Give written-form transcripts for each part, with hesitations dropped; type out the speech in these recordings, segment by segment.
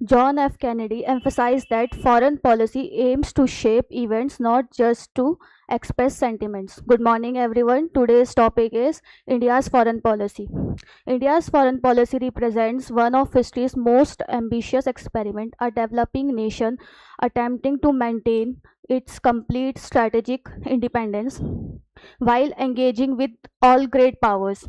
John F. Kennedy emphasized that foreign policy aims to shape events, not just to express sentiments. Good morning, everyone. Today's topic is India's foreign policy. India's foreign policy represents one of history's most ambitious experiments, a developing nation attempting to maintain its complete strategic independence while engaging with all great powers.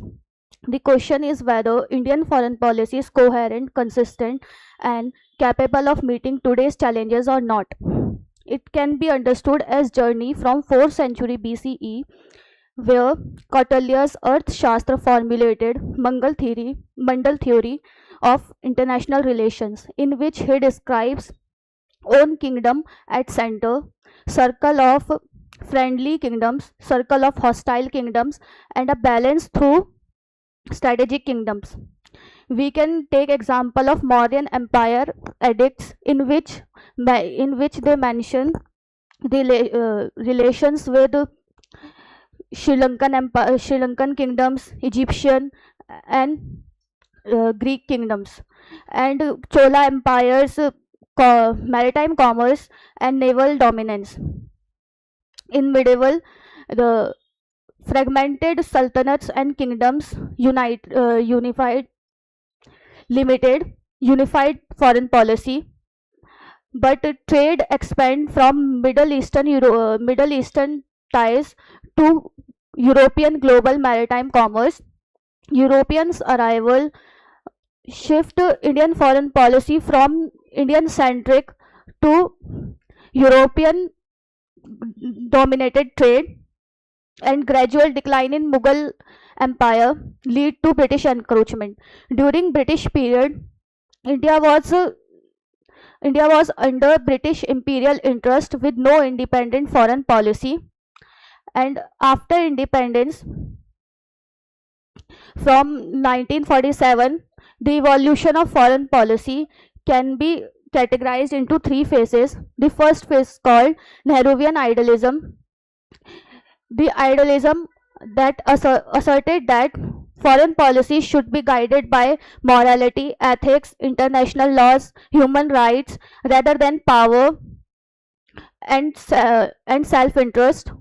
The question is whether Indian foreign policy is coherent, consistent, and capable of meeting today's challenges or not. It can be understood as journey from 4th century BCE, where Kautilya's Earth Shastra formulated Mandal theory of international relations, in which he describes own kingdom at center, circle of friendly kingdoms, circle of hostile kingdoms, and a balance through strategic kingdoms. We can take example of Mauryan Empire edicts in which they mention the relations with Sri Lankan kingdoms, Egyptian and Greek kingdoms, and Chola Empire's maritime commerce and naval dominance. In medieval, the fragmented sultanates and kingdoms unified limited unified foreign policy, but trade expand from Middle Eastern ties to European global maritime commerce. Europeans' arrival shift Indian foreign policy from Indian centric to European dominated trade, and gradual decline in Mughal Empire lead to British encroachment. During British period, India was uh, India was under British imperial interest with no independent foreign policy. And after independence from 1947, the evolution of foreign policy can be categorized into three phases. The first phase called Nehruvian idealism, the idealism that asserted that foreign policy should be guided by morality, ethics, international laws, human rights, rather than power and self-interest.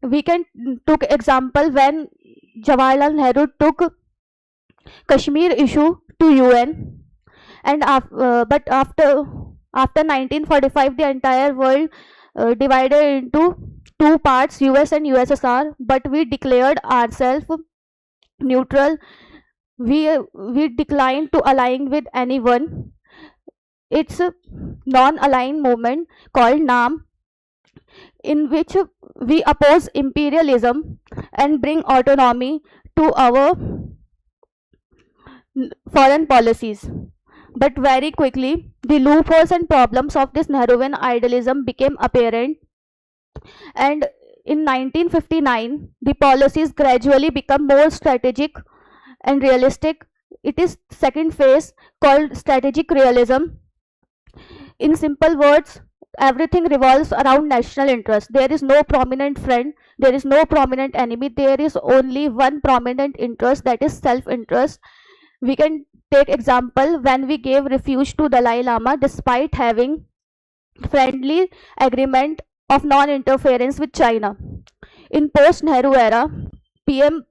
We can took example when Jawaharlal Nehru took Kashmir issue to UN, and but after 1945, the entire world divided into two parts, US and USSR, but we declared ourselves neutral. We declined to align with anyone. It's a non-aligned movement called NAM, in which we oppose imperialism and bring autonomy to our foreign policies. But very quickly, the loopholes and problems of this Nehruvian idealism became apparent, and in 1959, the policies gradually become more strategic and realistic. It is second phase called strategic realism. In simple words, everything revolves around national interest. There is no prominent friend, there is no prominent enemy, there is only one prominent interest, that is self-interest. We can take example when we gave refuge to Dalai Lama despite having friendly agreement of non-interference with China. In post-Nehru era, PM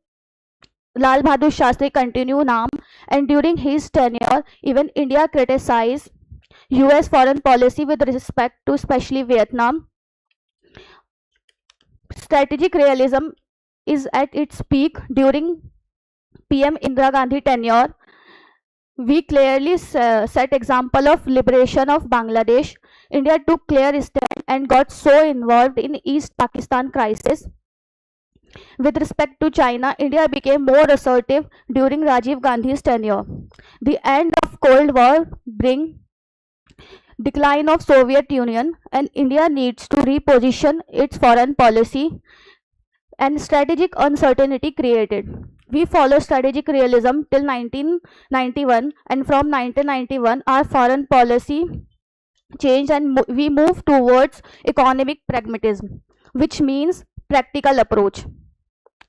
Lal Bahadur Shastri continued NAM, and during his tenure, even India criticized US foreign policy with respect to especially Vietnam. Strategic realism is at its peak during PM Indira Gandhi tenure. We clearly set example of liberation of Bangladesh. India took clear stand and got so involved in East Pakistan crisis. With respect to China, India became more assertive during Rajiv Gandhi's tenure. The end of Cold War bring decline of Soviet Union, and India needs to reposition its foreign policy, and strategic uncertainty created. We follow strategic realism till 1991, and from 1991 our foreign policy changed and we move towards economic pragmatism, which means practical approach.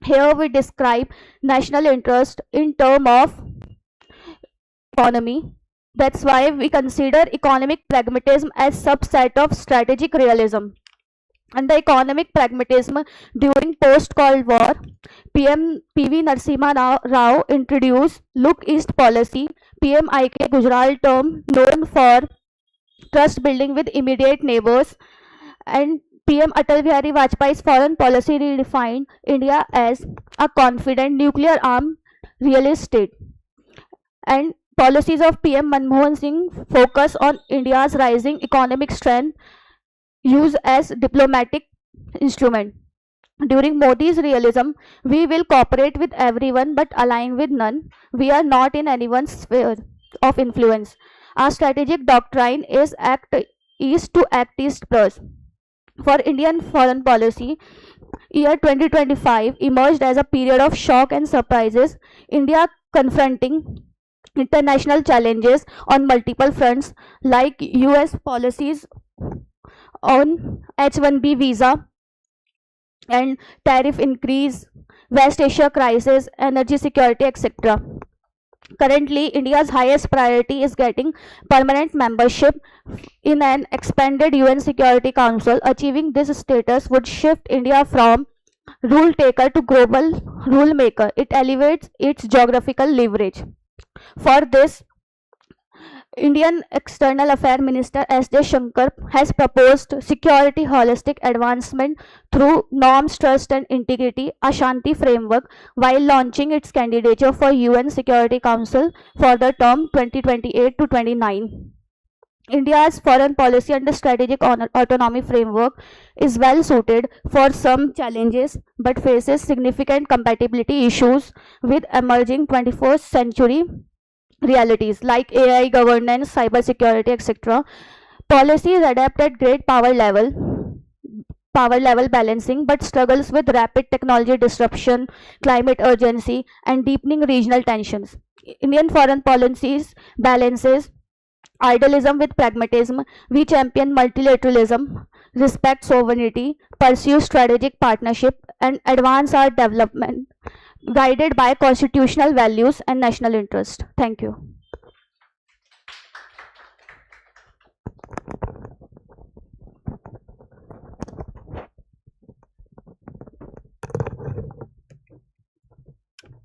Here we describe national interest in terms of economy. That's why we consider economic pragmatism as subset of strategic realism. Under economic pragmatism during post-Cold War, PM PV Narasimha Rao introduced Look East policy. PMIK Gujarat term known for trust building with immediate neighbors, and PM Atal Bihari Vajpayee's foreign policy redefined India as a confident nuclear armed realist state. And policies of PM Manmohan Singh focus on India's rising economic strength used as diplomatic instrument. During Modi's realism, we will cooperate with everyone but align with none. We are not in anyone's sphere of influence. Our strategic doctrine is act east to act east plus. For Indian foreign policy, year 2025 emerged as a period of shock and surprises. India confronting international challenges on multiple fronts like US policies on H1B visa and tariff increase, West Asia crisis, energy security, etc. Currently, India's highest priority is getting permanent membership in an expanded UN Security Council. Achieving this status would shift India from rule taker to global rule maker. It elevates its geographical leverage. For this, Indian External Affairs Minister S.J. Shankar has proposed security holistic advancement through norms, trust and integrity, Ashanti framework, while launching its candidature for UN Security Council for the term 2028 to 29. India's foreign policy under strategic autonomy framework is well suited for some challenges but faces significant compatibility issues with emerging 21st century realities like AI, governance, cybersecurity, etc. Policies adapt at great power level balancing, but struggles with rapid technology disruption, climate urgency, and deepening regional tensions. Indian foreign policies balances idealism with pragmatism. We champion multilateralism, respect sovereignty, pursue strategic partnership, and advance our development guided by constitutional values and national interest. Thank you.